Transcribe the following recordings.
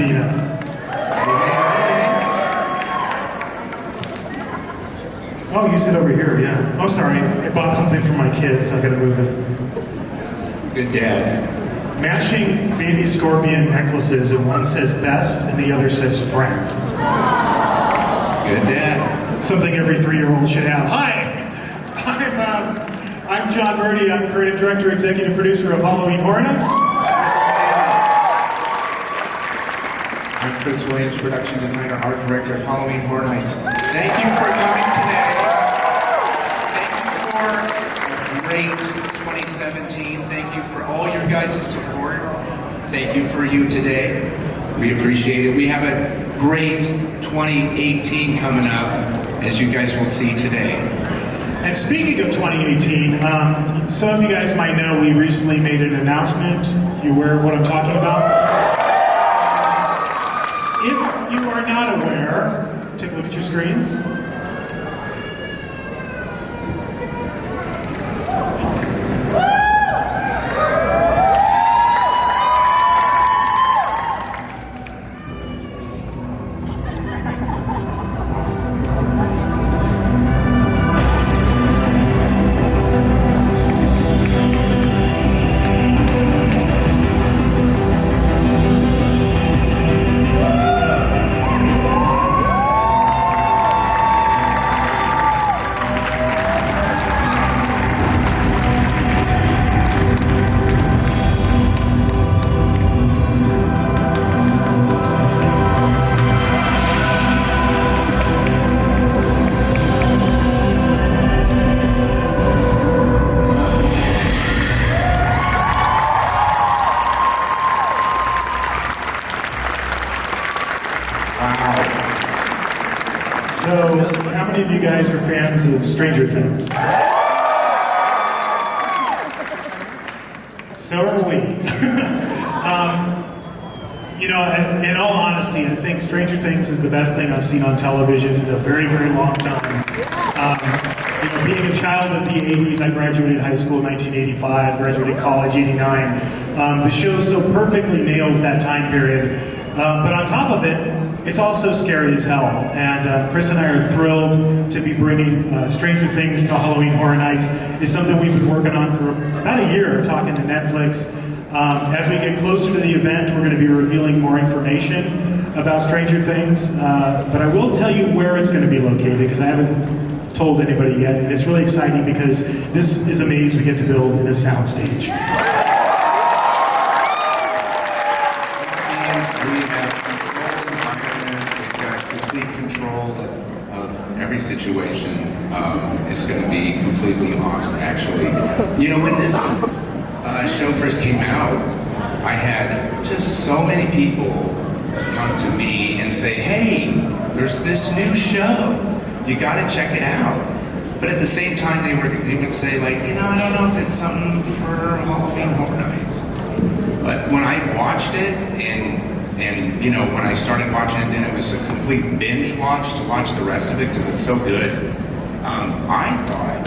Pasadena. Oh, you sit over here, yeah. Oh, sorry, I bought something for my kids, I gotta move it. Good dad. Matching baby scorpion necklaces, and one says best and the other says friend. Good dad. Something every 3-year-old should have. Hi, I'm John Murdy. I'm creative director, executive producer of Halloween Horror Nights. I'm Chris Williams, production designer, art director of Halloween Horror Nights. Thank you for coming today. Thank you for a great 2017. Thank you for all your guys' support. Thank you for you today. We appreciate it. We have a great 2018 coming up, as you guys will see today. And speaking of 2018, some of you guys might know we recently made an announcement. You aware of what I'm talking about? If you are not aware, take a look at your screens. So, how many of you guys are fans of Stranger Things? So are we. You know, in all honesty, I think Stranger Things is the best thing I've seen on television in a very, very long time. You know, being a child of the 80s, I graduated high school in 1985, graduated college 89. The show so perfectly nails that time period. But on top of it, it's also scary as hell, and Chris and I are thrilled to be bringing Stranger Things to Halloween Horror Nights. It's something we've been working on for about a year, talking to Netflix. As we get closer to the event, we're going to be revealing more information about Stranger Things, but I will tell you where it's going to be located, because I haven't told anybody yet, and it's really exciting because this is a maze we get to build in a soundstage. Every situation is going to be completely awesome, actually. You know, when this show first came out, I had just so many people come to me and say, hey, there's this new show. You got to check it out. But at the same time, they would say, like, you know, I don't know if it's something for Halloween Horror Nights. But when I watched it, and you know, when I started watching it, then it was a complete binge watch to watch the rest of it because it's so good. I thought,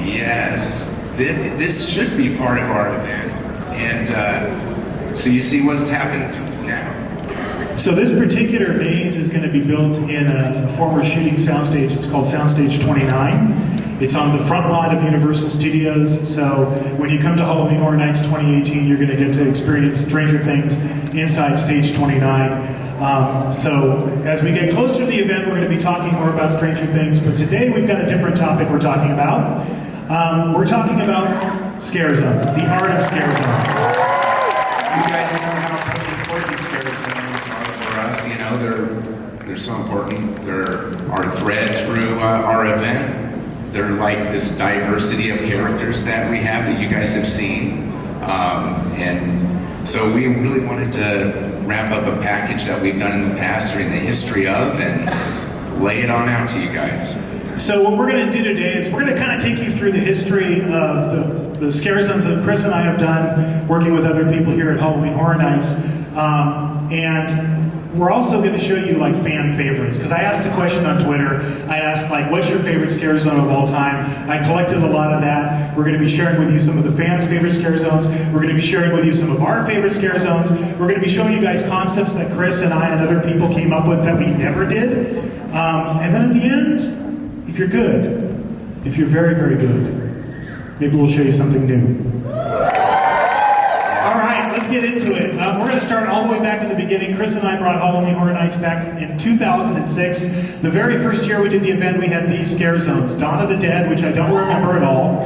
yes, this should be part of our event. And so you see what's happened now. So this particular maze is going to be built in a former shooting soundstage. It's called Soundstage 29. It's on the front lot of Universal Studios, so when you come to Halloween Horror Nights 2018, you're going to get to experience Stranger Things inside Stage 29. So as we get closer to the event, we're going to be talking more about Stranger Things, but today we've got a different topic we're talking about. We're talking about scare zones, the art of scare zones. You guys know how important scare zones are for us. You know, they're so important. They're our thread through our event. They're like this diversity of characters that we have that you guys have seen. And so we really wanted to wrap up a package that we've done in the past during the history of and lay it on out to you guys. So what we're going to do today is we're going to kind of take you through the history of the scare zones that Chris and I have done, working with other people here at Halloween Horror Nights. And we're also going to show you like fan favorites, because I asked a question on Twitter. I asked like, what's your favorite scare zone of all time? I collected a lot of that. We're going to be sharing with you some of the fans' favorite scare zones. We're going to be sharing with you some of our favorite scare zones. We're going to be showing you guys concepts that Chris and I and other people came up with that we never did. And then at the end, if you're good, if you're very, very good, maybe we'll show you something new. Let's get into it. We're going to start all the way back in the beginning. Chris and I brought Halloween Horror Nights back in 2006. The very first year we did the event, we had these scare zones. Dawn of the Dead, which I don't remember at all.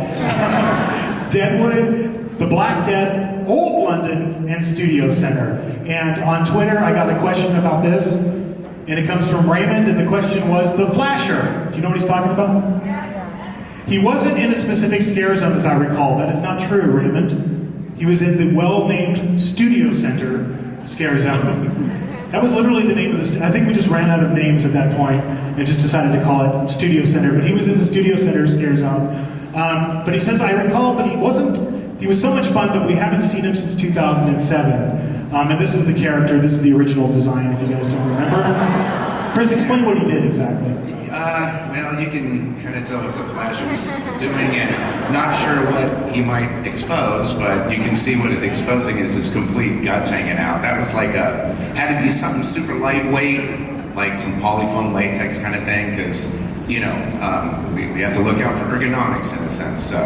Deadwood, The Black Death, Old London, and Studio Center. And on Twitter, I got a question about this, and it comes from Raymond, and the question was, the Flasher. Do you know what he's talking about? Yes. He wasn't in a specific scare zone, as I recall. That is not true, Raymond. He was in the well-named Studio Center scare zone. That was literally the name of the... I think we just ran out of names at that point and just decided to call it Studio Center. But he was in the Studio Center scare zone. But he says, I recall, but he wasn't... He was so much fun, but we haven't seen him since 2007. And this is the character. This is the original design, if you guys don't remember. Chris, explain what he did exactly. Well, you can kind of tell what the Flasher was doing, and not sure what he might expose, but you can see what he's exposing is his complete guts hanging out. That was like had to be something super lightweight, like some polyfoam latex kind of thing, because, you know, we have to look out for ergonomics in a sense. So,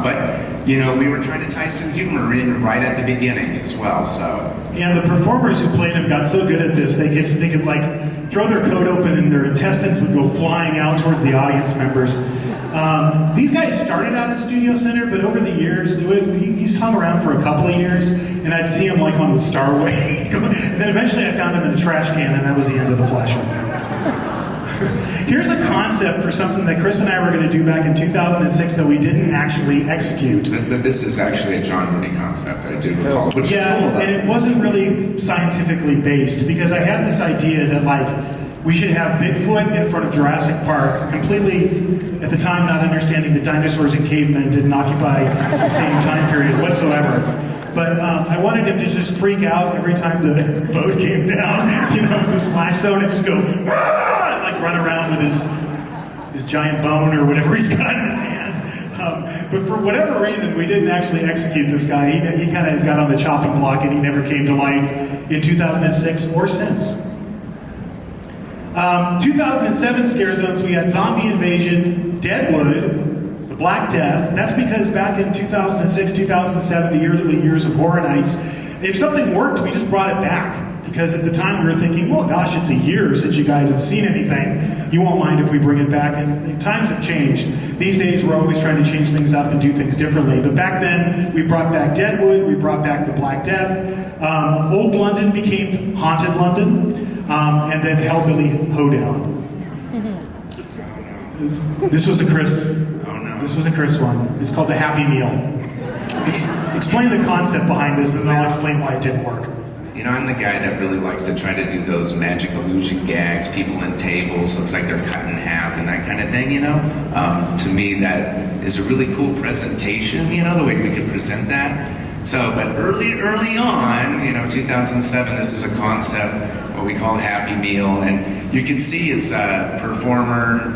but, you know, we were trying to tie some humor in right at the beginning as well, so. Yeah, the performers who played him got so good at this, they could like throw their coat open and their intestines would go flying out towards the audience members. These guys started out at Studio Center, but over the years, he's hung around for a couple of years, and I'd see him like on the Starway. And then eventually I found him in a trash can, and that was the end of the Flasher. Here's a concept for something that Chris and I were going to do back in 2006 that we didn't actually execute. But this is actually a John Murdy concept, I do recall. Which yeah, is cool, and it wasn't really scientifically based, because I had this idea that like we should have Bigfoot in front of Jurassic Park, completely, at the time not understanding that dinosaurs and cavemen didn't occupy the same time period whatsoever. But I wanted him to just freak out every time the boat came down, you know, the splash zone, and just go, "Rah!" and like run around with his giant bone or whatever he's got in his hand. But for whatever reason, we didn't actually execute this guy. He kind of got on the chopping block, and he never came to life in 2006 or since. 2007 scare zones, we had Zombie Invasion, Deadwood, The Black Death. That's because back in 2006, 2007, the early years of Horror Nights, if something worked, we just brought it back. Because at the time we were thinking, well, gosh, it's a year since you guys have seen anything. You won't mind if we bring it back. And times have changed. These days, we're always trying to change things up and do things differently. But back then, we brought back Deadwood, we brought back The Black Death. Old London became Haunted London. And then Hellbilly Hoedown. This was a Chris. Oh no. This was a Chris one. It's called the Happy Meal. Explain the concept behind this, and then I'll explain why it didn't work. You know, I'm the guy that really likes to try to do those magic illusion gags, people in tables, looks like they're cut in half and that kind of thing, you know? To me, that is a really cool presentation, you know, the way we could present that. So, but early on, you know, 2007, this is a concept, what we call Happy Meal, and you can see his performer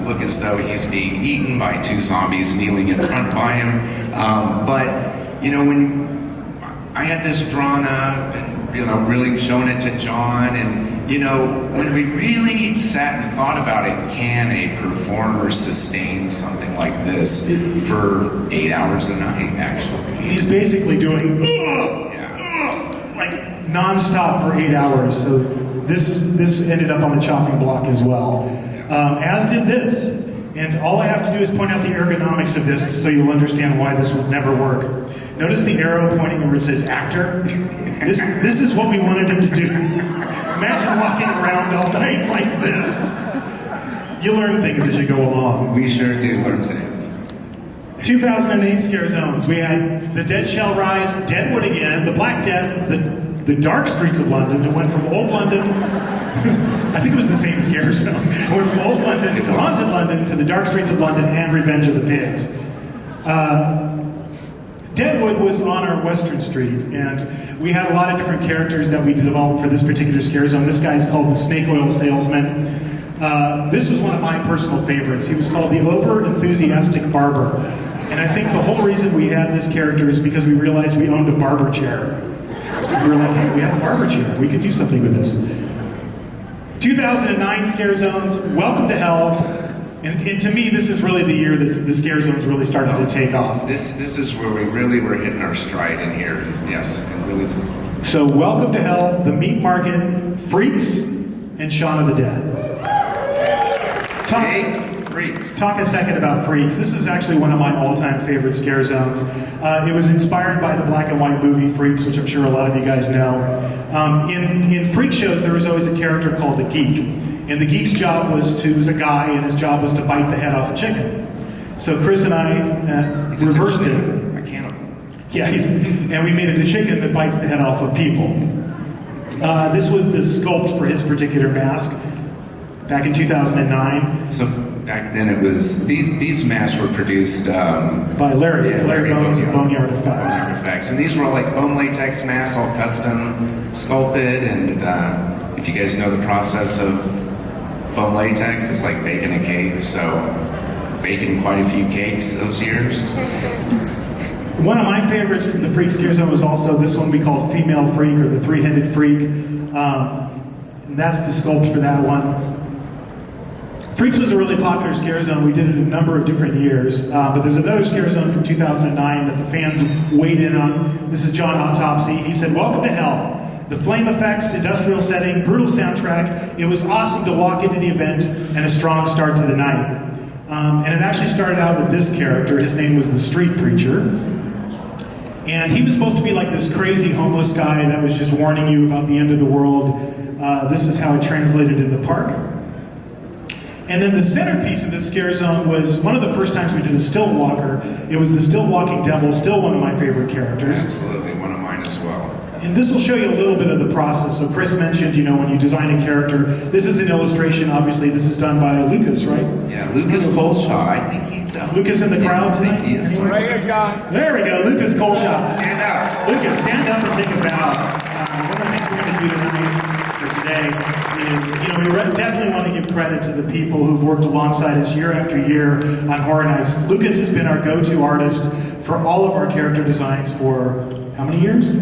look as though he's being eaten by two zombies kneeling in front by him. But, you know, when I had this drawn up and, you know, really showing it to John, and, you know, when we really sat and thought about it, can a performer sustain something like this for 8 hours a night, actually? He's basically doing like non-stop for 8 hours. So this ended up on the chopping block as well, as did this. And all I have to do is point out the ergonomics of this so you'll understand why this would never work. Notice the arrow pointing where it says actor? This is what we wanted him to do. Imagine walking around all night like this. You learn things as you go along. We sure do learn things. 2008 scare zones. We had The Dead Shall Rise, Deadwood again, The Black Death, the Dark Streets of London. It went from Old London, I think it was the same scare zone. It went from Old London to Haunted London to the Dark Streets of London and Revenge of the Pigs. Deadwood was on our Western Street, and We had a lot of different characters that we developed for this particular scare zone. This guy is called the Snake Oil Salesman. This was one of my personal favorites. He was called the Over-Enthusiastic Barber. And I think the whole reason we had this character is because we realized we owned a barber chair. We were like, hey, we have a barber chair. We could do something with this. 2009 Scare Zones, Welcome to Hell. And to me, this is really the year that the Scare Zones really started to take off. This is where we really were hitting our stride in here. Yes, and really. So Welcome to Hell, The Meat Market, Freaks, and Shaun of the Dead. Talk a second about Freaks. This is actually one of my all-time favorite Scare Zones. It was inspired by the black and white movie Freaks, which I'm sure a lot of you guys know. In Freak shows, there was always a character called the Geek. And the Geek's job was a guy, and his job was to bite the head off a chicken. So Chris and I reversed it. Yeah, and we made it a chicken that bites the head off of people. This was the sculpt for his particular mask back in 2009. So back then it was, these masks were produced by Larry Bones of Boneyard Effects. And these were all like foam latex masks, all custom sculpted. And if you guys know the process of foam latex, it's like baking a cake. So baking quite a few cakes those years. One of my favorites from the Freak Scare Zone was also this one we called Female Freak, or the Three-Headed Freak. And that's the sculpt for that one. Freaks was a really popular Scare Zone. We did it a number of different years. But there's another Scare Zone from 2009 that the fans weighed in on. This is John Autopsy. He said, "Welcome to Hell. The flame effects, industrial setting, brutal soundtrack. It was awesome to walk into the event and a strong start to the night." And it actually started out with this character. His name was the Street Preacher. And he was supposed to be like this crazy homeless guy that was just warning you about the end of the world. This is how it translated in the park. And then the centerpiece of this Scare Zone was one of the first times we did a still walker. It was the Still Walking Devil, still one of my favorite characters. Absolutely, one of mine as well. And this will show you a little bit of the process. So Chris mentioned, when you design a character, this is an illustration, obviously. This is done by Lucas, right? Yeah, Lucas Colshaw. I think he's Lucas in the crowd tonight? He is. Right here, John. There we go, Lucas Colshaw. Stand up. Lucas, stand up and take a bow. One of the things we're going to do tonight for today is, we definitely want to give credit to the people who've worked alongside us year after year on Horror Nights. Lucas has been our go-to artist for all of our character designs for how many years?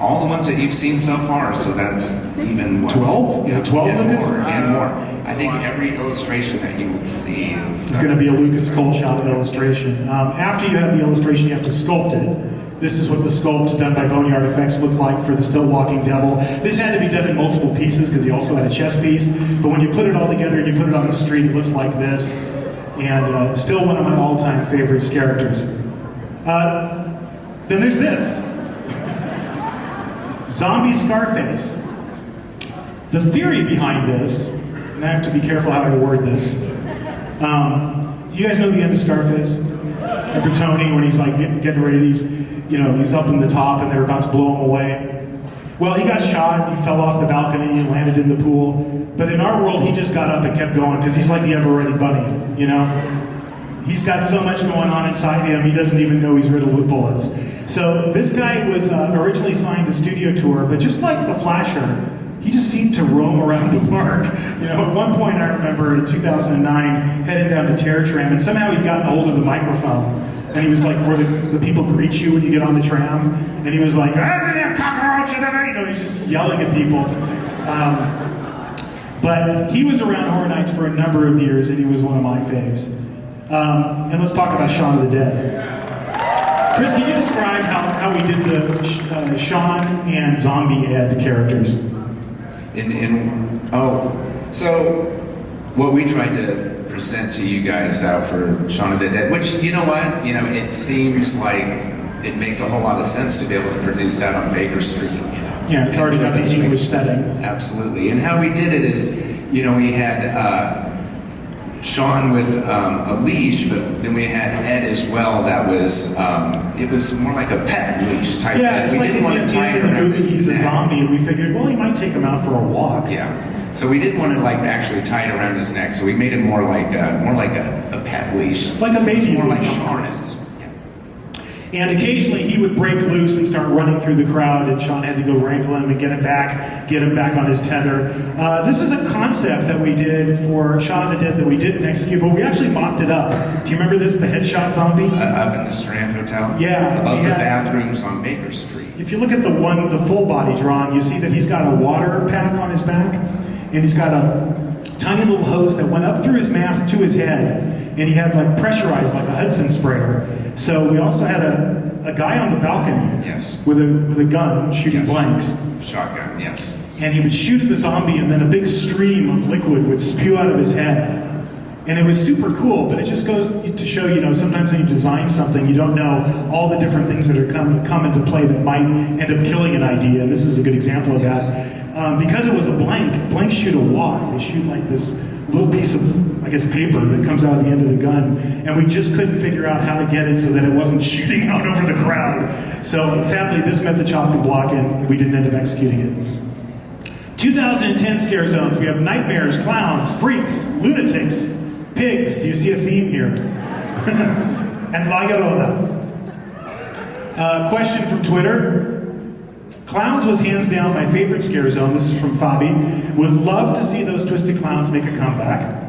All the ones that you've seen so far, so that's even what? 12? Is it 12, and Lucas? More, and more. I think every illustration that you will see is going to be a Lucas Colshaw illustration. After you have the illustration, you have to sculpt it. This is what the sculpt done by Boneyard Effects looked like for the Still Walking Devil. This had to be done in multiple pieces because he also had a chest piece. But when you put it all together and you put it on the street, it looks like this. And still one of my all-time favorite characters. Then there's this. Zombie Scarface. The theory behind this, and I have to be careful how I word this. You guys know the end of Scarface? Remember Tony when he's like getting ready, he's up in the top and they're about to blow him away. Well, he got shot, he fell off the balcony and landed in the pool. But in our world, he just got up and kept going because he's like the ever-ready bunny, He's got so much going on inside him, he doesn't even know he's riddled with bullets. So this guy was originally signed to Studio Tour, but just like the Flasher, he just seemed to roam around the park. At one point I remember in 2009, heading down to Terror Tram, and somehow he'd gotten a hold of the microphone. And he was like, where the people greet you when you get on the tram. And he was like, cockroach, he's just yelling at people. But he was around Horror Nights for a number of years, and he was one of my faves. And let's talk about Shaun of the Dead. Chris, can you describe how we did the Shaun and Zombie Ed characters? So what we tried to present to you guys out for Shaun of the Dead, which, it seems like it makes a whole lot of sense to be able to produce that on Baker Street, Yeah, it's already got the English setting. Absolutely. And how we did it is, we had Shaun with a leash, but then we had Ed as well. That was, it was more like a pet leash type. Yeah, it's we like didn't want to tie in the movie he's a zombie, and we figured, well, he might take him out for a walk. Yeah. So we didn't want to actually tie it around his neck. So we made it more like a pet leash. Like a baby more leash. like a harness. Yeah. And occasionally he would break loose and start running through the crowd, and Sean had to go wrangle him and get him back on his tether. This is a concept that we did for Shaun of the Dead that we didn't execute, but we actually mocked it up. Do you remember this, the headshot zombie? Up in the Strand Hotel? Yeah. Above the bathrooms on Baker Street. If you look at the full body drawing, you see that he's got a water pack on his back, and he's got a tiny little hose that went up through his mask to his head, and he had like pressurized like a Hudson sprayer. So we also had a guy on the balcony, yes, with a gun shooting blanks. Shotgun, yes. And he would shoot at the zombie, and then a big stream of liquid would spew out of his head. And it was super cool, but it just goes to show, sometimes when you design something, you don't know all the different things that are come into play that might end up killing an idea. And this is a good example of that. Because it was a blanks shoot a wad. They shoot like this little piece of, paper that comes out of the end of the gun. And we just couldn't figure out how to get it so that it wasn't shooting out over the crowd. So sadly, this met the chopping block, and we didn't end up executing it. 2010 scare zones. We have nightmares, clowns, freaks, lunatics, pigs. Do you see a theme here? And La Llorona. Question from Twitter. Clowns was hands down my favorite scare zone. This is from Fabi. Would love to see those twisted clowns make a comeback.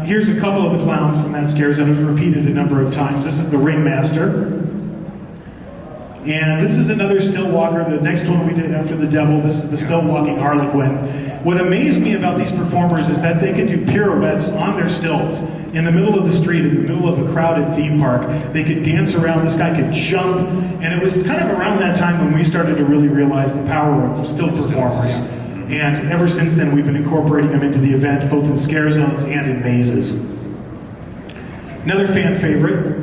Here's a couple of the clowns from that scare zone. It was repeated a number of times. This is the Ringmaster. And this is another still walker. The next one we did after the devil, this is the still walking Harlequin. What amazed me about these performers is that they could do pirouettes on their stilts in the middle of the street, in the middle of a crowded theme park. They could dance around, this guy could jump, and it was kind of around that time when we started to really realize the power of still performers. And ever since then, we've been incorporating them into the event, both in scare zones and in mazes. Another fan favorite.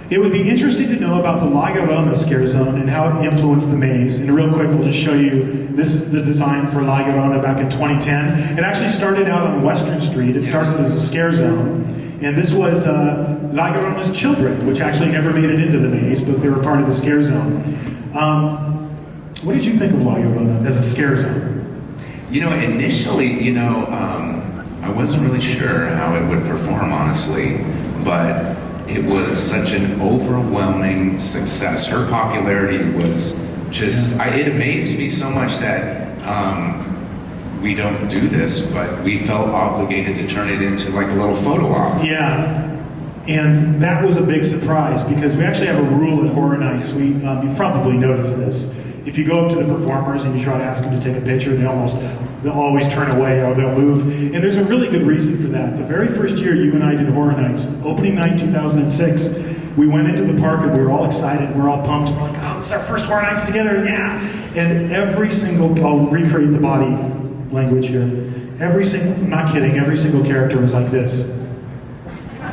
It would be interesting to know about the La Llorona scare zone and how it influenced the maze. And real quick, we'll just show you, this is the design for La Llorona back in 2010. It actually started out on Western Street. It started as a scare zone. And this was La Llorona's children, which actually never made it into the maze, but they were part of the scare zone. What did you think of La Llorona as a scare zone? Initially, I wasn't really sure how it would perform, honestly, but it was such an overwhelming success. Her popularity was just, it amazed me so much that we don't do this, but we felt obligated to turn it into like a little photo op. Yeah, and that was a big surprise because we actually have a rule at Horror Nights. You probably noticed this. If you go up to the performers and you try to ask them to take a picture, they'll always turn away or they'll move. And there's a really good reason for that. The very first year you and I did Horror Nights, opening night 2006, we went into the park and we were all excited, we were all pumped. We're like, oh, this is our first Horror Nights together, yeah. And I'll recreate the body language here. I'm not kidding, every single character was like this.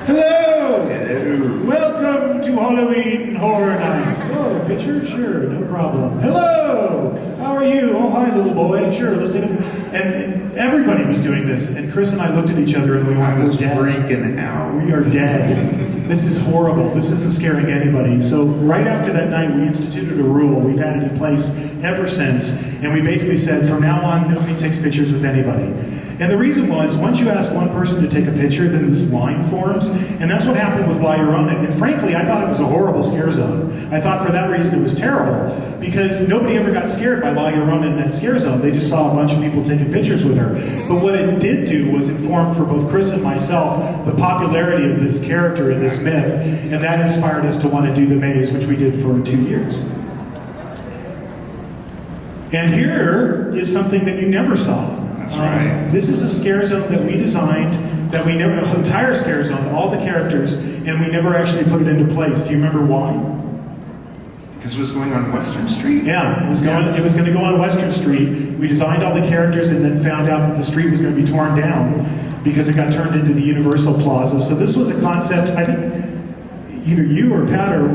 Hello! Hello! Welcome to Halloween Horror Nights. Oh, a picture? Sure, no problem. Hello! How are you? Oh, hi, little boy. Sure, let's take a... And everybody was doing this. And Chris and I looked at each other and we went, I was freaking out. We are dead. This is horrible. This isn't scaring anybody. So right after that night, we instituted a rule. We've had it in place ever since. And we basically said, from now on, nobody takes pictures with anybody. And the reason was, once you ask one person to take a picture, then this line forms, and that's what happened with La Llorona. And frankly, I thought it was a horrible scare zone. I thought for that reason it was terrible, because nobody ever got scared by La Llorona in that scare zone. They just saw a bunch of people taking pictures with her. But what it did do was inform for both Chris and myself the popularity of this character and this myth, and that inspired us to want to do the maze, which we did for 2 years. And here is something that you never saw. That's right. This is a scare zone that we designed, an entire scare zone, all the characters, and we never actually put it into place. Do you remember why? Because it was going on Western Street? Yeah, it was going to go on Western Street. We designed all the characters and then found out that the street was going to be torn down because it got turned into the Universal Plaza. So this was a concept, I think either you or Pat or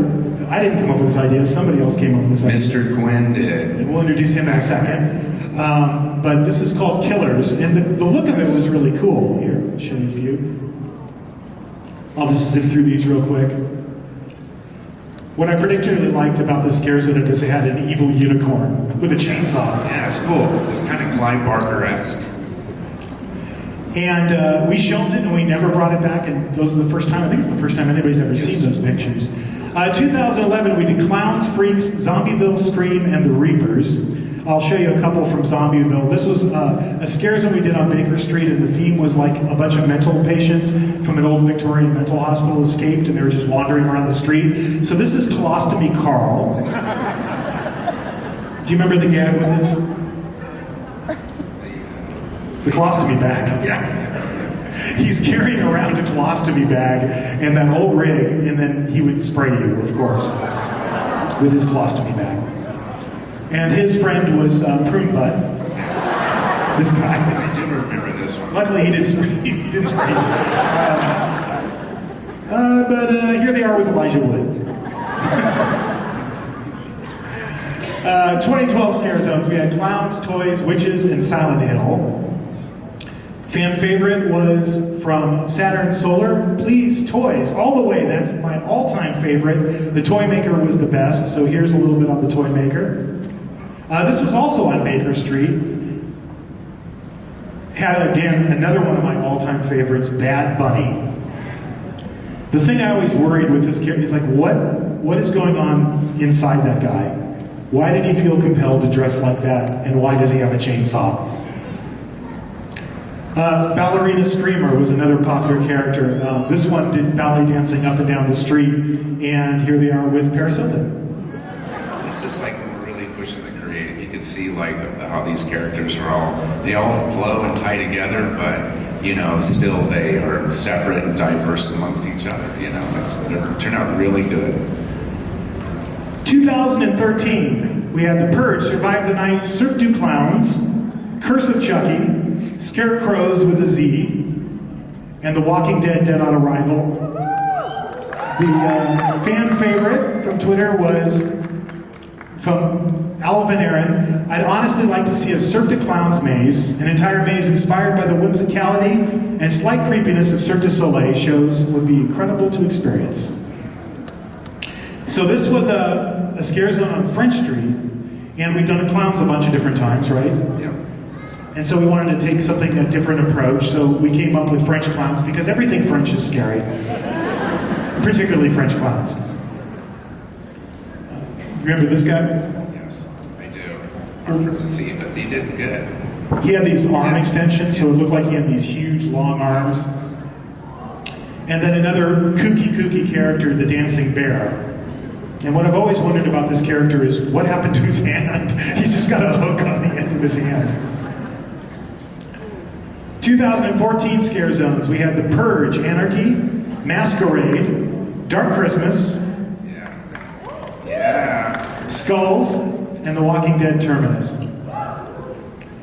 I didn't come up with this idea, somebody else came up with this idea. Mr. Quinn did. And we'll introduce him in a second. But this is called Killers, and the look of it was really cool. Here, I'll show you a few. I'll just zip through these real quick. What I particularly liked about this scare zone is it had an evil unicorn with a chainsaw. Yeah, it's cool. It was kind of Clive Barker-esque. And we shelved it and we never brought it back, and those are the first time, I think it's the first time anybody's ever seen those pictures. 2011, we did Clowns, Freaks, Zombieville, Scream, and the Reapers. I'll show you a couple from Zombieville. This was a scare zone we did on Baker Street, and the theme was like a bunch of mental patients from an old Victorian mental hospital escaped, and they were just wandering around the street. So this is Colostomy Carl. Do you remember the gag with this? The colostomy bag, yeah. He's carrying around a colostomy bag and that whole rig, and then he would spray you, of course, with his colostomy bag. And his friend was Prune Butt. This guy. I do remember this one. Luckily, he didn't spray you. But here they are with Elijah Wood. 2012 scare zones. We had clowns, toys, witches, and Silent Hill. Fan favorite was from Saturn Solar. Please, toys, all the way. That's my all-time favorite. The Toy Maker was the best, so here's a little bit on the Toy Maker. This was also on Baker Street. Had, again, another one of my all-time favorites, Bad Bunny. The thing I always worried with this character is like, what is going on inside that guy? Why did he feel compelled to dress like that, and why does he have a chainsaw? Ballerina Screamer was another popular character. This one did ballet dancing up and down the street, and here they are with Paris Hilton. This is like really pushing the creative. You can see like how these characters are they all flow and tie together, but you know, still they are separate and diverse amongst each other. You know, they turn out really good. 2013, we had The Purge, Survive the Night, Cirque du Clowns, Curse of Chucky, Scarecrows with a Z, and The Walking Dead, Dead on Arrival. The fan favorite from Twitter was from Alvin Aaron. I'd honestly like to see a Cirque du Clowns maze, an entire maze inspired by the whimsicality and slight creepiness of Cirque du Soleil shows would be incredible to experience. So this was a scare zone on French Street, and we'd done clowns a bunch of different times, right? Yeah. And so we wanted to take something, a different approach, so we came up with French clowns, because everything French is scary. Particularly French clowns. Remember this guy? Yes, I do. Hard to see, but he did good. He had these arm extensions, so it looked like he had these huge, long arms. And then another kooky character, the Dancing Bear. And what I've always wondered about this character is, what happened to his hand? He's just got a hook on the end of his hand. 2014 scare zones. We had The Purge, Anarchy, Masquerade, Dark Christmas, Skulls, and The Walking Dead Terminus.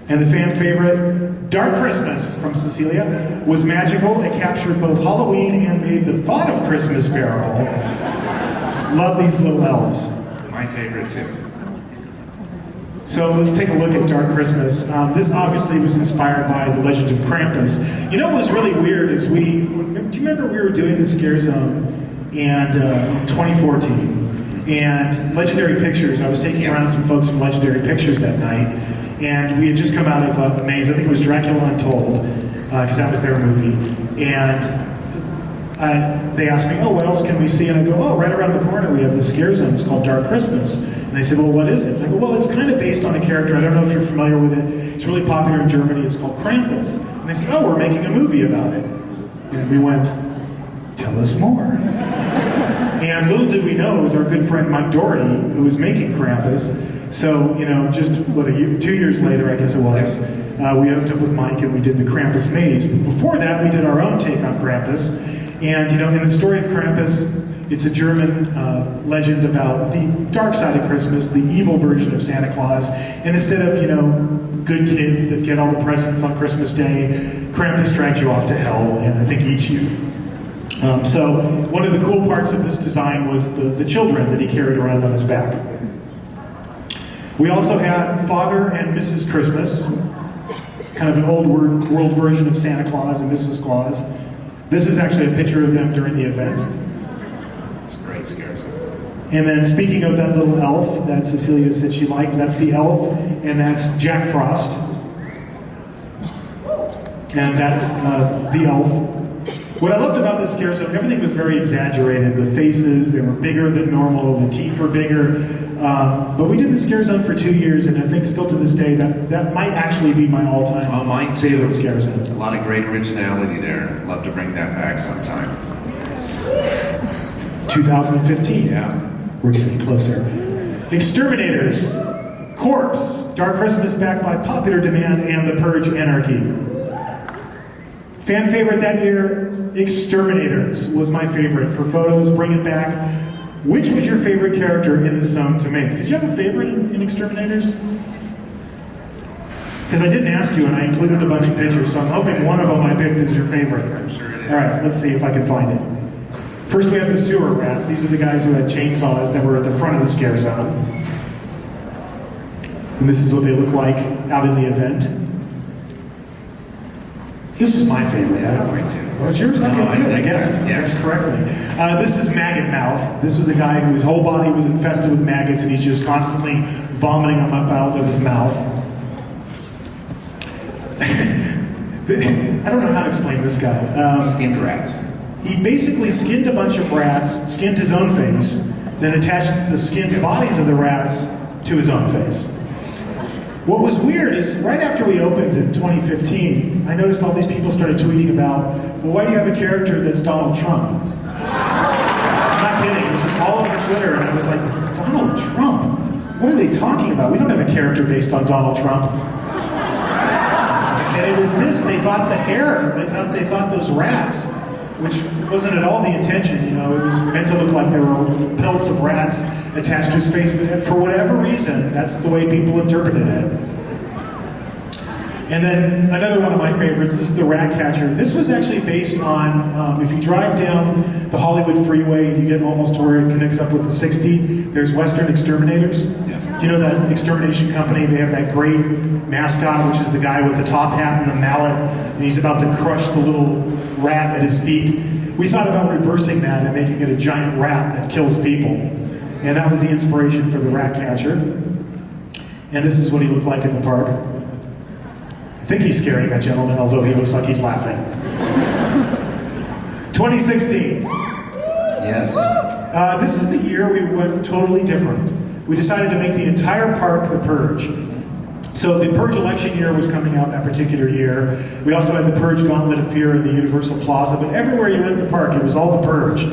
And the fan favorite, Dark Christmas from Cecilia, was magical. It captured both Halloween and made the thought of Christmas bearable. Love these little elves. My favorite too. So let's take a look at Dark Christmas. This obviously was inspired by the legend of Krampus. You know what was really weird is do you remember we were doing the scare zone in 2014? And Legendary Pictures, I was taking around some folks from Legendary Pictures that night, and we had just come out of a maze, I think it was Dracula Untold, because that was their movie. And they asked me, oh, what else can we see? And I go, oh, right around the corner we have this scare zone. It's called Dark Christmas. And they said, well, what is it? I go, well, it's kind of based on a character. I don't know if you're familiar with it. It's really popular in Germany. It's called Krampus. And they said, oh, we're making a movie about it. And we went, tell us more. And little did we know, it was our good friend Mike Doherty who was making Krampus. So, you know, just 2 years later, I guess it was, we hooked up with Mike and we did the Krampus maze. But before that, we did our own take on Krampus. And, you know, in the story of Krampus, it's a German legend about the dark side of Christmas, the evil version of Santa Claus. And instead of, you know, good kids that get all the presents on Christmas Day, Krampus drags you off to hell and I think eats you. So one of the cool parts of this design was the children that he carried around on his back. We also had Father and Mrs. Christmas, kind of an old world version of Santa Claus and Mrs. Claus. This is actually a picture of them during the event. It's a great scare zone. And then speaking of that little elf that Cecilia said she liked, that's the elf, and that's Jack Frost. and that's the elf. What I loved about this scare zone, everything was very exaggerated. The faces, they were bigger than normal, the teeth were bigger. But we did the scare zone for 2 years, and I think still to this day, that might actually be my all-time Mine too. favorite scare zone. A lot of great originality there. Love to bring that back sometime. 2015. Yeah. We're getting closer. Exterminators, Corpse, Dark Christmas backed by popular demand, and The Purge Anarchy. Fan favorite that year, Exterminators was my favorite. For photos, bring it back. Which was your favorite character in this zone to make? Did you have a favorite in Exterminators? Because I didn't ask you and I included a bunch of pictures, so I'm hoping one of them I picked is your favorite. I'm sure it is. All right, let's see if I can find it. First we have the sewer rats. These are the guys who had chainsaws that were at the front of the scare zone. And this is what they look like out in the event. This was my favorite. Yeah, mine too. Was yours? Okay, No, I good. I think guessed. that- yes. Guessed correctly. This is Maggot Mouth. This was a guy whose whole body was infested with maggots, and he's just constantly vomiting them up out of his mouth. I don't know how to explain this guy. Skinned rats. He basically skinned a bunch of rats, skinned his own face, then attached the skinned bodies of the rats to his own face. What was weird is right after we opened in 2015, I noticed all these people started tweeting about, well, why do you have a character that's Donald Trump? I'm not kidding. This was all over Twitter, and I was like, Donald Trump? What are they talking about? We don't have a character based on Donald Trump. And it was this. They thought the hair, they thought those rats, which wasn't at all the intention, you know, it was meant to look like there were pelts of rats attached to his face, but for whatever reason, that's the way people interpreted it. And then another one of my favorites, this is the Rat Catcher. This was actually based on, if you drive down the Hollywood freeway and you get almost to where it connects up with the 60, there's Western Exterminators. Yeah. Do you know that extermination company? They have that great mascot, which is the guy with the top hat and the mallet, and he's about to crush the little rat at his feet. We thought about reversing that and making it a giant rat that kills people. And that was the inspiration for the Rat Catcher. And this is what he looked like in the park. I think he's scaring that gentleman, although he looks like he's laughing. 2016. Yes. This is the year we went totally different. We decided to make the entire park The Purge. So the Purge election year was coming out that particular year. We also had the Purge Gauntlet of Fear in the Universal Plaza, but everywhere you went in the park, it was all The Purge.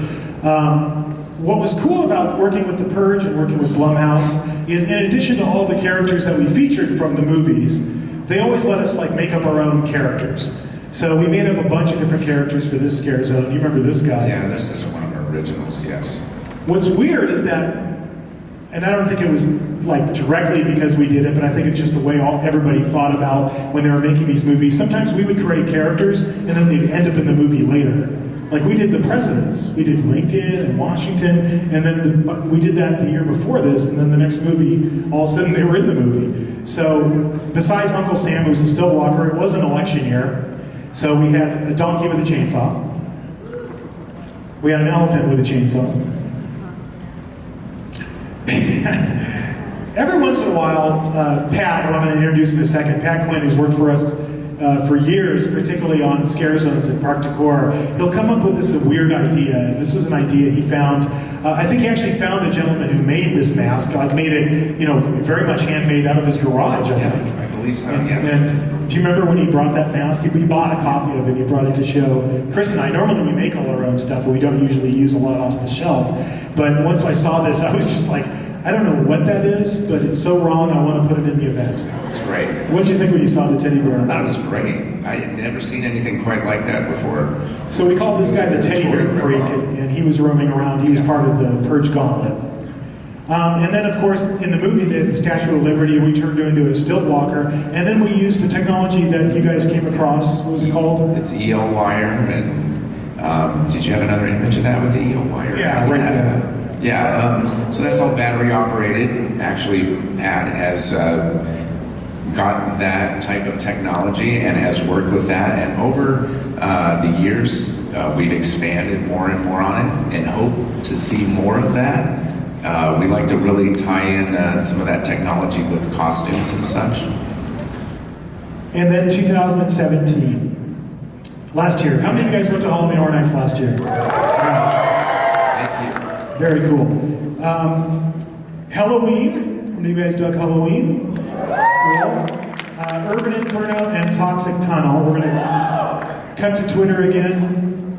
What was cool about working with The Purge and working with Blumhouse is, in addition to all the characters that we featured from the movies, they always let us make up our own characters. So we made up a bunch of different characters for this scare zone. You remember this guy? Yeah, this is one of our originals, yes. What's weird is that, and I don't think it was directly because we did it, but I think it's just the way everybody thought about when they were making these movies. Sometimes we would create characters and then they'd end up in the movie later. Like we did the presidents. We did Lincoln and Washington, and then we did that the year before this, and then the next movie, all of a sudden they were in the movie. So beside Uncle Sam, who was a still walker, it was an election year. So we had a donkey with a chainsaw. We had an elephant with a chainsaw. Every once in a while, Pat, who I'm going to introduce in a second, Pat Quinn, who's worked for us for years, particularly on scare zones and park decor, he'll come up with this weird idea. And this was an idea he found. I think he actually found a gentleman who made this mask, made it, very much handmade out of his garage, I think. I believe so, And, yes. and do you remember when he brought that mask? We bought a copy of it, he brought it to show. Chris and I, normally we make all our own stuff, and we don't usually use a lot off the shelf. But once I saw this, I was just like, I don't know what that is, but it's so wrong, I want to put it in the event. It's great. What did you think when you saw the teddy bear? I thought it was great. I had never seen anything quite like that before. So we called this guy the teddy bear freak, and he was roaming around. He was part of the Purge Gauntlet. And then, of course, in the movie, the Statue of Liberty, we turned it into a stilt walker. And then we used a technology that you guys came across. What was it called? It's EO wire, and did you have another image of that with the EO wire? Yeah, right there. Yeah, so that's all battery operated. Actually, Pat has got that type of technology and has worked with that. And over the years, we've expanded more and more on it and hope to see more of that. We like to really tie in some of that technology with costumes and such. And then 2017. Last year. How many of you guys went to Halloween Horror Nights last year? Wow. Thank you. Very cool. Halloween. How many of you guys dug Halloween? Cool. Urban Inferno and Toxic Tunnel. We're going to cut to Twitter again.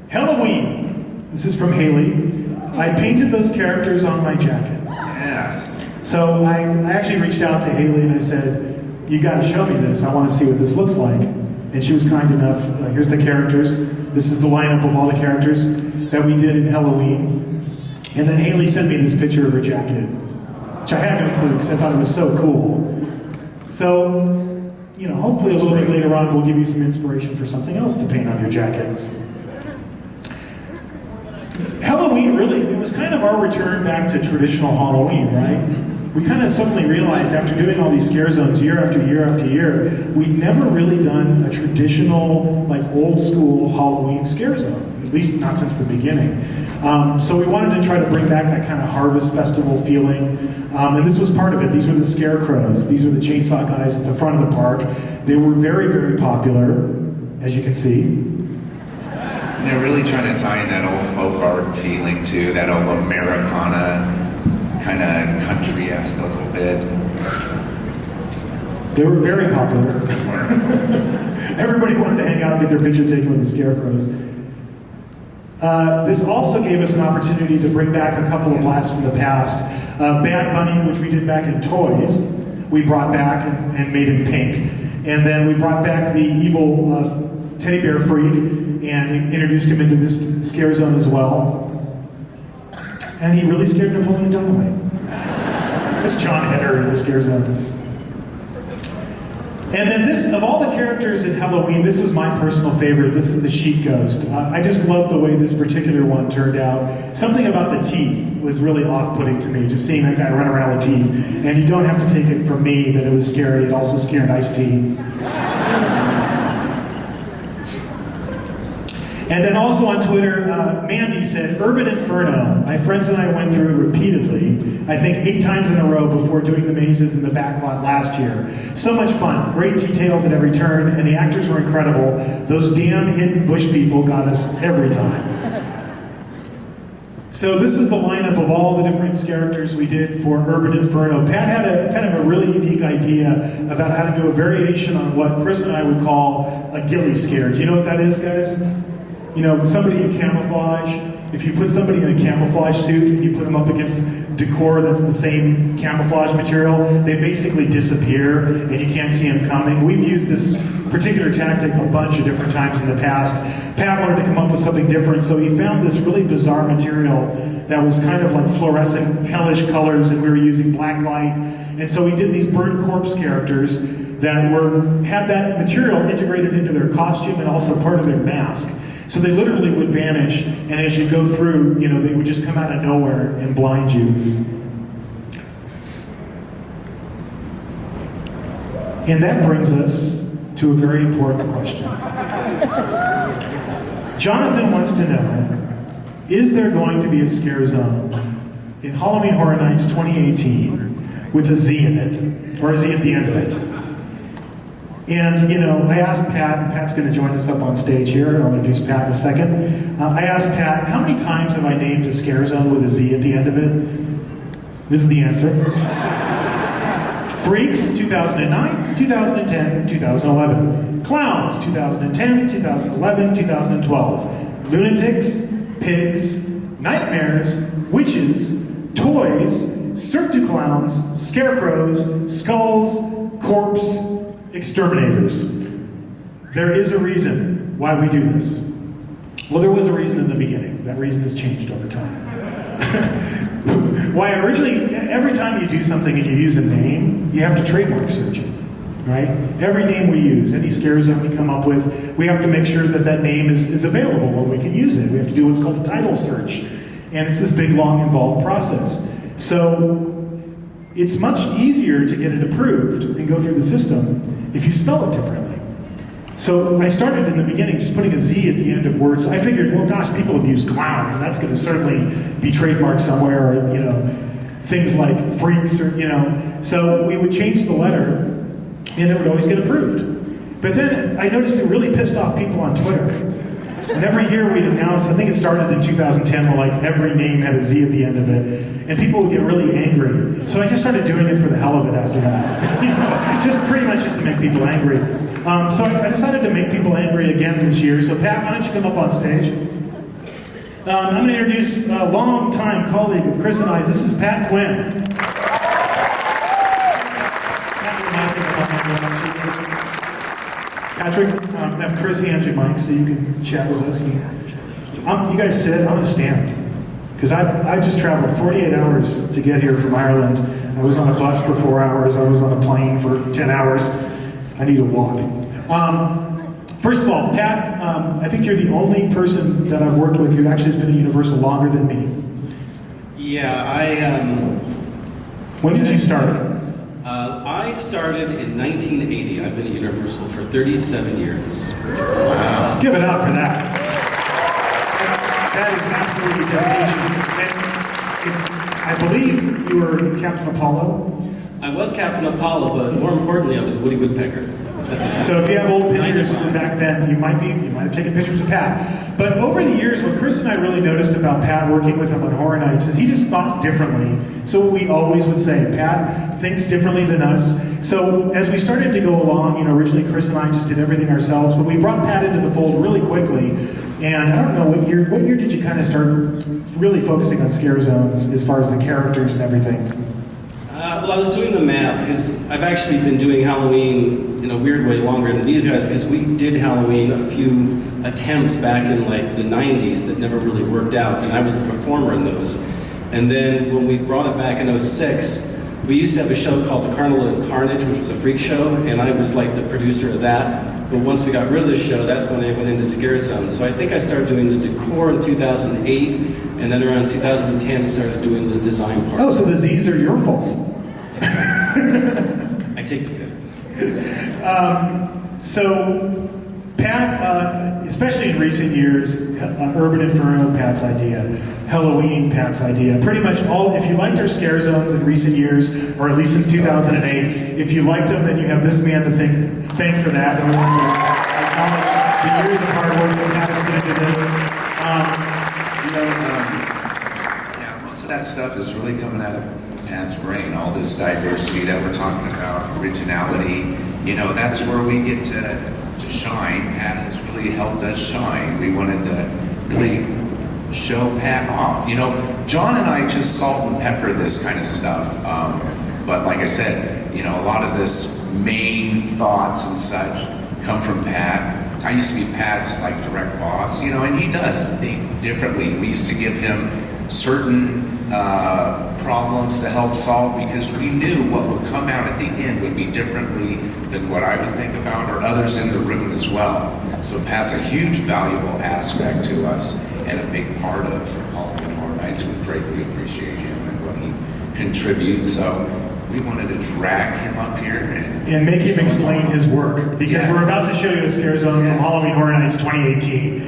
Halloween. This is from Haley. I painted those characters on my jacket. Yes. So I actually reached out to Haley and I said, you got to show me this. I want to see what this looks like. And she was kind enough. Here's the characters. This is the lineup of all the characters that we did in Halloween. And then Haley sent me this picture of her jacket, which I had to include because I thought it was so cool. So, you know, hopefully a little bit later on we'll give you some inspiration for something else to paint on your jacket. Halloween, really, it was kind of our return back to traditional Halloween, right? We kind of suddenly realized after doing all these scare zones year after year after year, we'd never really done a traditional, like old school Halloween scare zone, at least not since the beginning. So we wanted to try to bring back that kind of harvest festival feeling, and this was part of it. These were the scarecrows. These are the chainsaw guys at the front of the park. They were very, very popular, as you can see. They're really trying to tie in that old folk art feeling too, that old Americana, kind of country-esque a little bit. They were very popular. Everybody wanted to hang out and get their picture taken with the scarecrows. This also gave us an opportunity to bring back a couple of blasts from the past. Bad Bunny, which we did back in Toys, we brought back and made him pink. And then we brought back the evil teddy bear freak and introduced him into this scare zone as well. And he really scared Napoleon Dynamite. That's John Heder in the scare zone. And then this, of all the characters in Halloween, this was my personal favorite. This is the Sheet Ghost. I just love the way this particular one turned out. Something about the teeth was really off-putting to me, just seeing that guy run around with teeth. And you don't have to take it from me that it was scary. It also scared Ice-T. And then also on Twitter, Mandy said, Urban Inferno. My friends and I went through it repeatedly, I think 8 times in a row before doing the mazes in the back lot last year. So much fun, great details at every turn, and the actors were incredible. Those damn hidden bush people got us every time. So this is the lineup of all the different characters we did for Urban Inferno. Pat had a kind of a really unique idea about how to do a variation on what Chris and I would call a ghillie scare. Do you know what that is, guys? You know, somebody in camouflage, if you put somebody in a camouflage suit and you put them up against decor that's the same camouflage material, they basically disappear and you can't see them coming. We've used this particular tactic a bunch of different times in the past. Pat wanted to come up with something different, so he found this really bizarre material that was kind of like fluorescent, hellish colors, and we were using black light. And so we did these burnt corpse characters that had that material integrated into their costume and also part of their mask. So they literally would vanish, and as you go through, you know, they would just come out of nowhere and blind you. And that brings us to a very important question. Jonathan wants to know, is there going to be a scare zone in Halloween Horror Nights 2018 with a Z in it, or a Z at the end of it? And, you know, I asked Pat, and Pat's going to join us up on stage here. I'll introduce Pat in a second. I asked Pat, how many times have I named a scare zone with a Z at the end of it? This is the answer. Freaks, 2009, 2010, 2011. Clowns, 2010, 2011, 2012. Lunatics, pigs, nightmares, witches, toys, Cirque du Clowns, scarecrows, skulls, corpse, exterminators. There is a reason why we do this. Well, there was a reason in the beginning. That reason has changed over time. Why originally, every time you do something and you use a name, you have to trademark search it, right? Every name we use, any scare zone we come up with, we have to make sure that that name is available when we can use it. We have to do what's called a title search. And it's this big, long, involved process. So it's much easier to get it approved and go through the system if you spell it differently. So I started in the beginning just putting a Z at the end of words. I figured, well, gosh, people have used clowns. That's going to certainly be trademarked somewhere, or, you know, things like freaks, or, you know. So we would change the letter, and it would always get approved. But then I noticed it really pissed off people on Twitter. And every year we'd announce, I think it started in 2010, where like every name had a Z at the end of it, and people would get really angry. So I just started doing it for the hell of it after that. You know, just pretty much just to make people angry. So I decided to make people angry again this year. So Pat, why don't you come up on stage? I'm going to introduce a long-time colleague of Chris and I's. This is Pat Quinn. Patrick, have Chris hand you mic so you can chat with us. You guys sit, I'm going to stand. Because I just traveled 48 hours to get here from Ireland. I was on a bus for 4 hours. I was on a plane for 10 hours. I need to walk. First of all, Pat, I think you're the only person that I've worked with who actually has been at Universal longer than me. Yeah, When did you start? I started in 1980. I've been at Universal for 37 years. Wow. Give it up for that. That is absolutely dedication. And I believe you were Captain Apollo. I was Captain Apollo, but more importantly, I was Woody Woodpecker. So if you have old pictures from back then, you might have taken pictures of Pat. But over the years, what Chris and I really noticed about Pat working with him on Horror Nights is he just thought differently. So what we always would say, Pat thinks differently than us. So as we started to go along, originally Chris and I just did everything ourselves, but we brought Pat into the fold really quickly. And I don't know, what year did you kind of start really focusing on scare zones as far as the characters and everything? Well, I was doing the math because I've actually been doing Halloween in a weird way longer than these guys, because we did Halloween a few attempts back in like the 90s that never really worked out, and I was a performer in those. And then when we brought it back in 06, we used to have a show called The Carnival of Carnage, which was a freak show, and I was like the producer of that. But once we got rid of the show, that's when I went into Scare Zones. So I think I started doing the decor in 2008, and then around 2010 I started doing the design part. Oh, so the Z's are your fault. I take the fifth. So, Pat, especially in recent years, Urban Inferno, Pat's idea, Halloween, Pat's idea, pretty much all, if you liked our scare zones in recent years, or at least since 2008, if you liked them, then you have this man to thank for that, and we want to acknowledge the years of hard work that Pat has put into this. Yeah, most of that stuff is really coming out of Pat's brain, all this diversity that we're talking about, originality, that's where we get to shine. Pat has really helped us shine. We wanted to really show Pat off. John and I just salt and pepper this kind of stuff, but like I said, a lot of this main thoughts and such come from Pat. I used to be Pat's direct boss, and he does think differently. We used to give him certain problems to help solve because we knew what would come out at the end would be differently than what I would think about, or others in the room as well. So Pat's a huge valuable aspect to us and a big part of Halloween Horror Nights. We greatly appreciate him and what he contributes. So we wanted to drag him up here and make him explain his work, because we're about to show you a scare zone from Halloween Horror Nights 2018.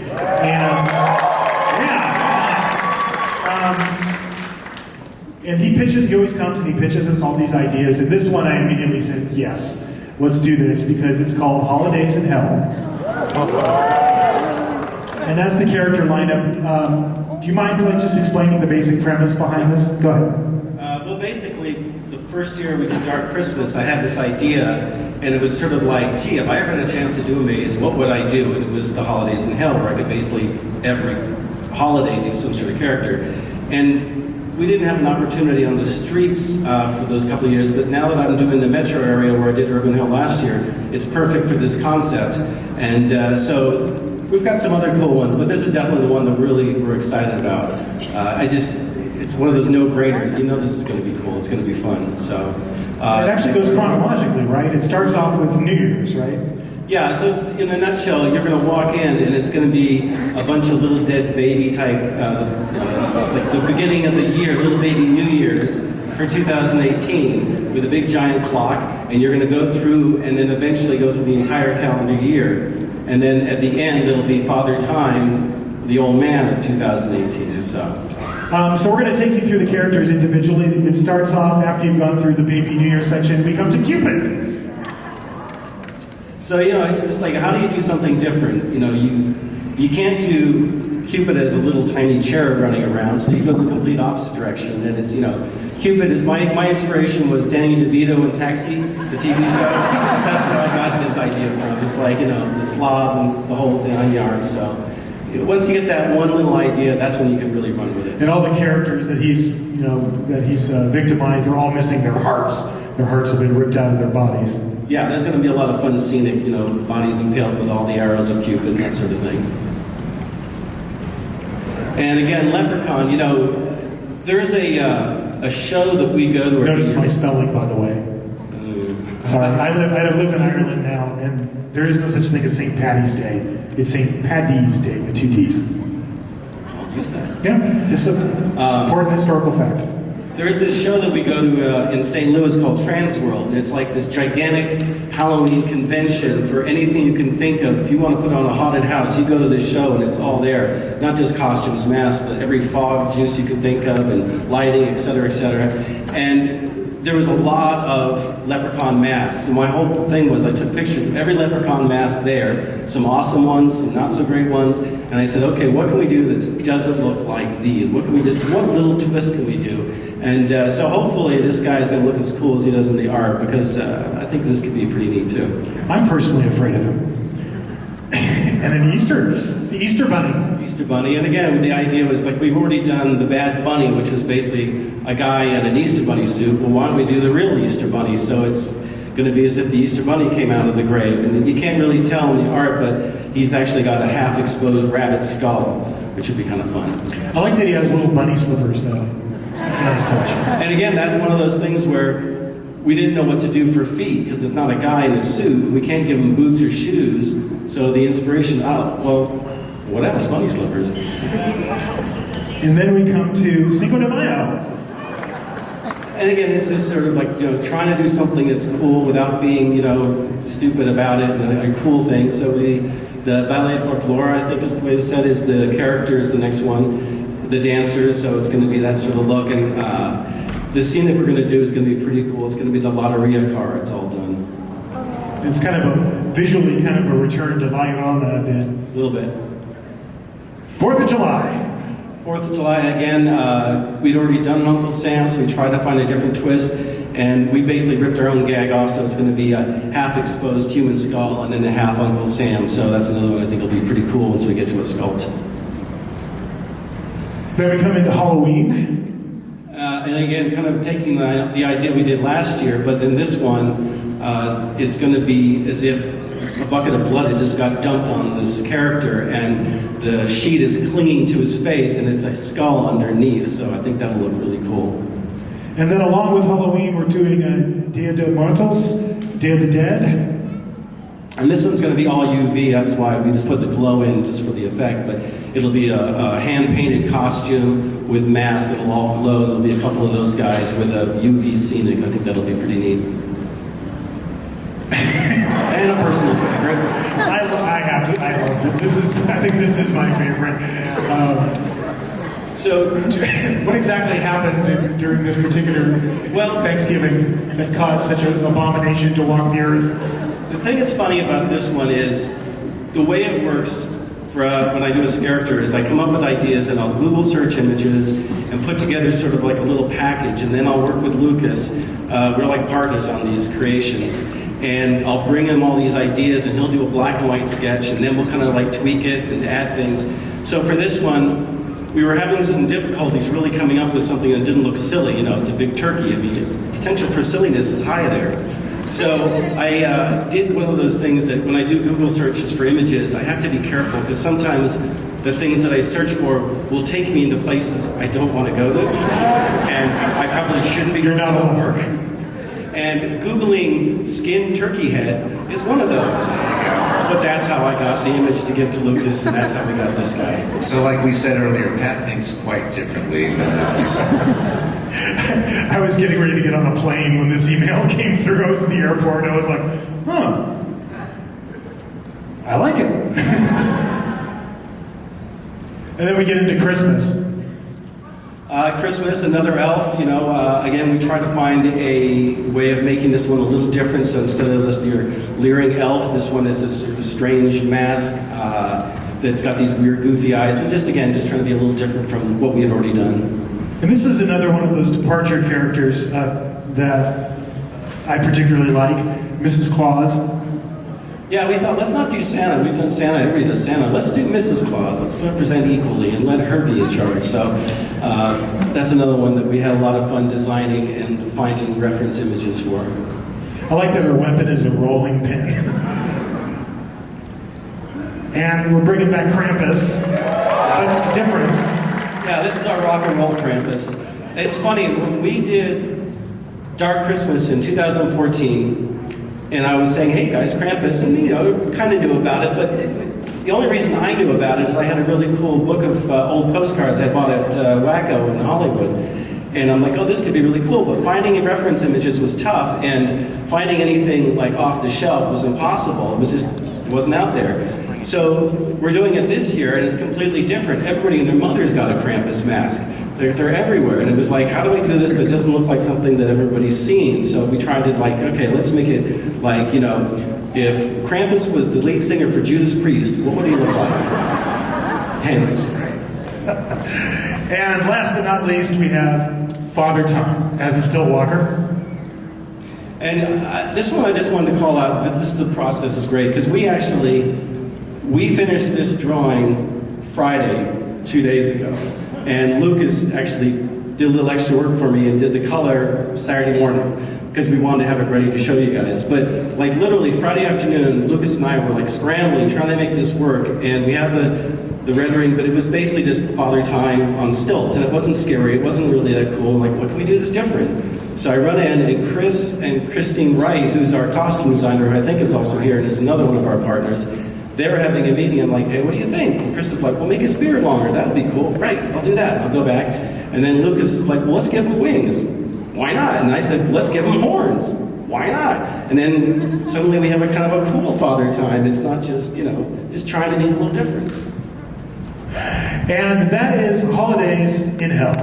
And he always comes and he pitches us all these ideas, and this one I immediately said, yes, let's do this, because it's called Holidays in Hell. And that's the character lineup. Do you mind just explaining the basic premise behind this? Go ahead. Well, basically, the first year we did Dark Christmas, I had this idea, and it was sort of like, gee, if I ever had a chance to do a maze, what would I do? And it was the Holidays in Hell, where I could basically every holiday do some sort of character. And we didn't have an opportunity on the streets for those couple of years, but now that I'm doing the metro area where I did Urban Hill last year, it's perfect for this concept. And so we've got some other cool ones, but this is definitely the one that really we're excited about. It's one of those no-brainers. This is going to be cool. It's going to be fun. So it actually goes chronologically, right? It starts off with New Year's, right? Yeah, so in a nutshell, you're going to walk in and it's going to be a bunch of little dead baby type, like the beginning of the year, little baby New Year's for 2018 with a big giant clock, and you're going to go through and then eventually go through the entire calendar year. And then at the end, it'll be Father Time, the old man of 2018. So we're going to take you through the characters individually. It starts off after you've gone through the baby New Year section. We come to Cupid. So, it's just like, how do you do something different? You can't do Cupid as a little tiny cherub running around, so you go the complete opposite direction. And it's, Cupid is, my inspiration was Danny DeVito in Taxi, the TV show. That's where I got this idea from. It's like, the slob and the whole nine yards. So once you get that one little idea, that's when you can really run with it. And all the characters that he's victimized, they're all missing their hearts. Their hearts have been ripped out of their bodies. Yeah, there's going to be a lot of fun scenic, bodies impaled with all the arrows of Cupid and that sort of thing. And again, Leprechaun, there is a show that we go to. Notice my spelling, by the way. Sorry, I live in Ireland now, and there is no such thing as St. Paddy's Day. It's St. Paddy's Day with 2 D's. I'll use that. Yeah, just an important historical fact. There is this show that we go to in St. Louis called Transworld, and it's like this gigantic Halloween convention for anything you can think of. If you want to put on a haunted house, you go to this show and it's all there. Not just costumes, masks, but every fog juice you can think of, and lighting, et cetera, et cetera. And there was a lot of leprechaun masks. And my whole thing was I took pictures of every leprechaun mask there, some awesome ones, some not so great ones, and I said, okay, what can we do that doesn't look like these? What little twist can we do? And so hopefully this guy's going to look as cool as he does in the art, because I think this could be pretty neat too. I'm personally afraid of him. And then the Easter Bunny. Easter Bunny, and again, the idea was like we've already done the Bad Bunny, which was basically a guy in an Easter Bunny suit. Well, why don't we do the real Easter Bunny? So it's going to be as if the Easter Bunny came out of the grave. And you can't really tell in the art, but he's actually got a half-exposed rabbit skull, which would be kind of fun. I like that he has little bunny slippers, though. It's a nice touch. And again, that's one of those things where we didn't know what to do for feet, because there's not a guy in a suit. We can't give him boots or shoes. So the inspiration, what else? Bunny slippers. And then we come to Cinco de Mayo. And again, this is sort of like, trying to do something that's cool without being, stupid about it, and a cool thing. So the ballet folklore, I think is the way to say it, is the character is the next one, the dancers, so it's going to be that sort of look. And the scene that we're going to do is going to be pretty cool. It's going to be the Lotteria car. It's all done. It's kind of visually kind of a return to La Llorona a bit. A little bit. 4th of July. 4th of July, again, we'd already done Uncle Sam, so we tried to find a different twist, and we basically ripped our own gag off, so it's going to be a half-exposed human skull and then a half Uncle Sam, so that's another one I think will be pretty cool once we get to a sculpt. Then we come into Halloween. And again, kind of taking the idea we did last year, but in this one, it's going to be as if a bucket of blood had just got dumped on this character, and the sheet is clinging to his face, and it's a skull underneath, so I think that'll look really cool. And then along with Halloween, we're doing a Dia de Muertos, Day of the Dead. And this one's going to be all UV, that's why we just put the glow in just for the effect, but it'll be a hand-painted costume with masks that'll all glow. There'll be a couple of those guys with a UV scenic. I think that'll be pretty neat. And a personal favorite. I loved it. I think this is my favorite. So, what exactly happened during this particular Thanksgiving that caused such an abomination to walk the earth? The thing that's funny about this one is the way it works for us when I do a character is I come up with ideas and I'll Google search images and put together sort of like a little package, and then I'll work with Lucas. We're like partners on these creations. And I'll bring him all these ideas, and he'll do a black and white sketch, and then we'll kind of like tweak it and add things. So for this one, we were having some difficulties really coming up with something that didn't look silly. It's a big turkey. I mean, the potential for silliness is high there. So I did one of those things that when I do Google searches for images, I have to be careful, because sometimes the things that I search for will take me into places I don't want to go to, and I probably shouldn't be doing my homework. And Googling skinned turkey head is one of those. But that's how I got the image to give to Lucas, and that's how we got this guy. So like we said earlier, Pat thinks quite differently than us. I was getting ready to get on a plane when this email came through. I was in the airport, and I was like, I like it. And then we get into Christmas. Christmas, another elf. Again, we tried to find a way of making this one a little different. So instead of this your leering elf, this one is this sort of strange mask that's got these weird, goofy eyes. And just trying to be a little different from what we had already done. And this is another one of those departure characters that I particularly like, Mrs. Claus. Yeah, we thought, let's not do Santa. We've done Santa, everybody does Santa. Let's do Mrs. Claus. Let's represent equally and let her be in charge. So that's another one that we had a lot of fun designing and finding reference images for. I like that her weapon is a rolling pin. And we're bringing back Krampus, but different. Yeah, this is our rock and roll Krampus. It's funny, when we did Dark Christmas in 2014, and I was saying, hey guys, Krampus, and kind of knew about it, but the only reason I knew about it is I had a really cool book of old postcards I bought at Wacko in Hollywood. And I'm like, oh, this could be really cool, but finding reference images was tough, and finding anything like off the shelf was impossible. It wasn't out there. So we're doing it this year, and it's completely different. Everybody and their mother's got a Krampus mask. They're everywhere, and it was like, how do we do this that doesn't look like something that everybody's seen? So we tried to okay, let's make it like, if Krampus was the lead singer for Judas Priest, what would he look like? Hence. And last but not least, we have Father Time as a still walker. And this one I just wanted to call out, the process is great, because we finished this drawing Friday, 2 days ago. And Lucas actually did a little extra work for me and did the color Saturday morning, because we wanted to have it ready to show you guys. But literally Friday afternoon, Lucas and I were scrambling, trying to make this work. And we had the rendering, but it was basically just Father Time on stilts. And it wasn't scary, it wasn't really that cool. What can we do that's different? So I run in, and Chris and Christine Wright, who's our costume designer, who I think is also here and is another one of our partners, they were having a meeting. I'm like, hey, what do you think? And Chris is like, well, make his beard longer. That'll be cool. Right, I'll do that. I'll go back. And then Lucas is like, well, let's give him wings. Why not? And I said, let's give him horns. Why not? And then suddenly we have a kind of a cool Father Time. It's not just, just trying to be a little different. And that is Holidays in Hell.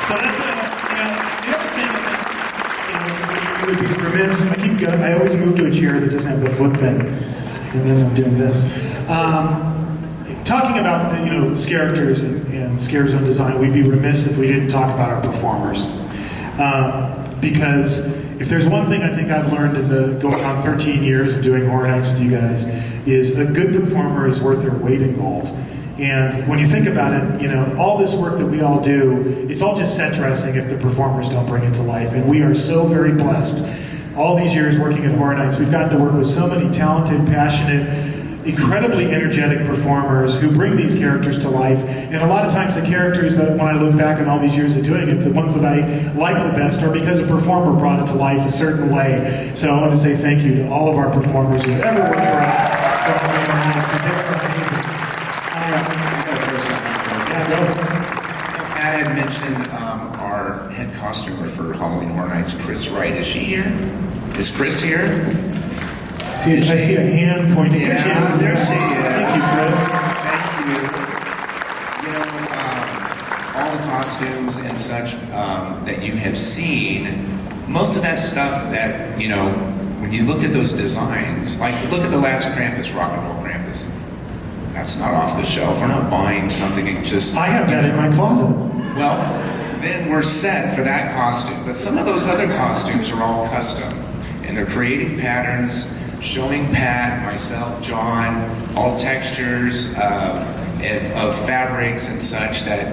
So that's the other thing, would be remiss. I keep going. I always move to a chair that doesn't have the foot bend, and then I'm doing this. Talking about the characters and scare zone design, we'd be remiss if we didn't talk about our performers. Because if there's one thing I think I've learned in the going on 13 years of doing Horror Nights with you guys, is a good performer is worth their weight in gold. And when you think about it, all this work that we all do, it's all just set dressing if the performers don't bring it to life. And we are so very blessed. All these years working at Horror Nights, we've gotten to work with so many talented, passionate, incredibly energetic performers who bring these characters to life. And a lot of times the characters that, when I look back on all these years of doing it, the ones that I like the best are because a performer brought it to life a certain way. So I want to say thank you to all of our performers who've ever worked for us. Pat had mentioned our head costumer for Halloween Horror Nights, Chris Wright. Is she here? Is Chris here? I see a hand pointing. Yeah, there she is. Thank you, Chris. Thank you. All the costumes and such that you have seen, most of that stuff that, when you looked at those designs, look at the last Krampus, Rock and Roll Krampus. That's not off the shelf. We're not buying something and just... I have that in my closet. Well, then we're set for that costume. But some of those other costumes are all custom. And they're creating patterns, showing Pat, myself, John, all textures of fabrics and such that,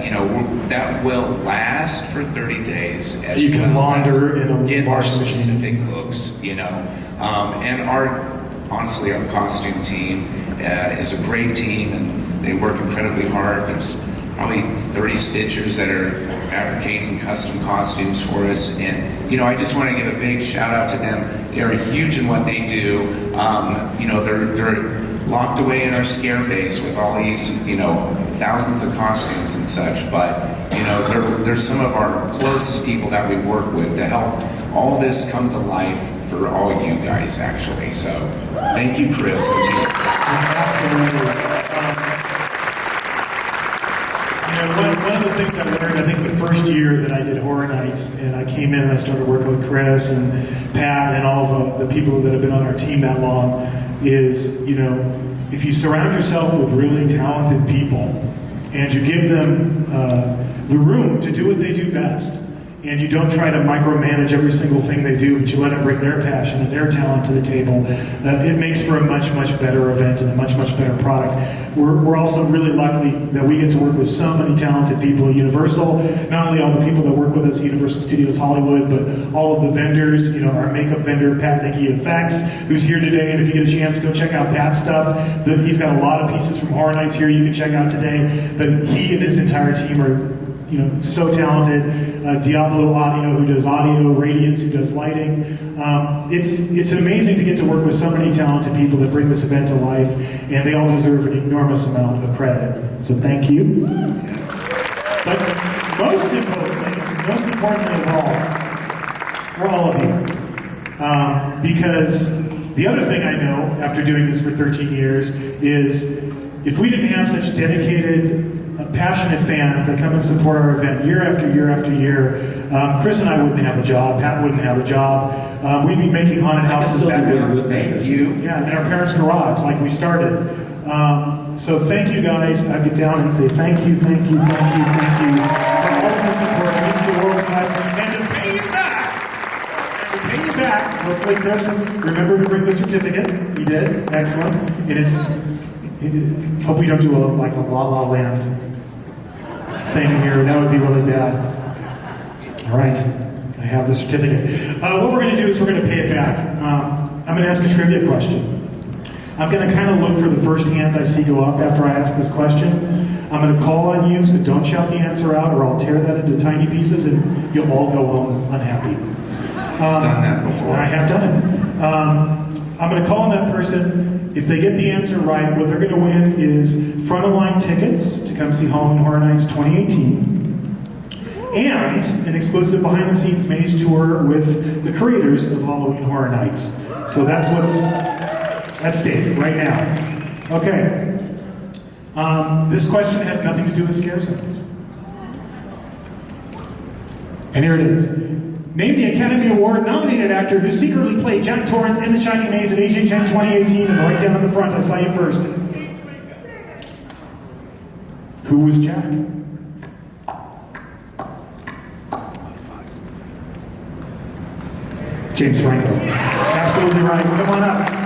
that will last for 30 days. As you can launder in a get our washing machine. specific looks, And honestly, our costume team is a great team, and they work incredibly hard. There's probably 30 stitchers that are fabricating custom costumes for us, and I just want to give a big shout out to them. They are huge in what they do. They're locked away in our scare base with all these thousands of costumes and such, but they're some of our closest people that we work with to help all this come to life for all you guys, actually. So thank you, Chris and team. Absolutely. one of the things I learned, I think the first year that I did Horror Nights, and I came in and I started working with Chris and Pat and all of the people that have been on our team that long, is, you know, if you surround yourself with really talented people and you give them the room to do what they do best, and you don't try to micromanage every single thing they do, but you let them bring their passion and their talent to the table, it makes for a much, much better event and a much, much better product. We're also really lucky that we get to work with so many talented people at Universal, not only all the people that work with us at Universal Studios Hollywood, but all of the vendors, you know, our makeup vendor, Pat Nicky Effects, who's here today, and if you get a chance, go check out Pat's stuff. He's got a lot of pieces from Horror Nights here you can check out today, but he and his entire team are, you know, so talented. Diablo Audio, who does audio, Radiance, who does lighting. It's amazing to get to work with so many talented people that bring this event to life, and they all deserve an enormous amount of credit. So thank you. But most importantly of all, are all of you. Because the other thing I know, after doing this for 13 years, is if we didn't have such dedicated, passionate fans that come and support our event year after year after year, Chris and I wouldn't have a job, Pat wouldn't have a job, we'd be making haunted houses back in Thank you. yeah, in our parents' garage, like we started. So thank you guys. I get down and say thank you, thank you, thank you, thank you for all of the support. It means the world to us. And to pay you back, hopefully Chris remember to bring the certificate. He did, excellent. And hope we don't do like a La La Land thing here. That would be really bad. All right, I have the certificate. What we're going to do is we're going to pay it back. I'm going to ask a trivia question. I'm going to kind of look for the first hand I see go up after I ask this question. I'm going to call on you, so don't shout the answer out, or I'll tear that into tiny pieces, and you'll all go home unhappy. I've done that before. I have done it. I'm going to call on that person. If they get the answer right, what they're going to win is front-of-line tickets to come see Halloween Horror Nights 2018, and an exclusive behind-the-scenes maze tour with the creators of Halloween Horror Nights. So that's what's at stake right now. Okay. This question has nothing to do with scare zones. And here it is. Name the Academy Award-nominated actor who secretly played Jack Torrance in The Shining Maze at HHN 2018, and right down in the front, I saw you first. Who was Jack? James Franco. Absolutely right. Come on up.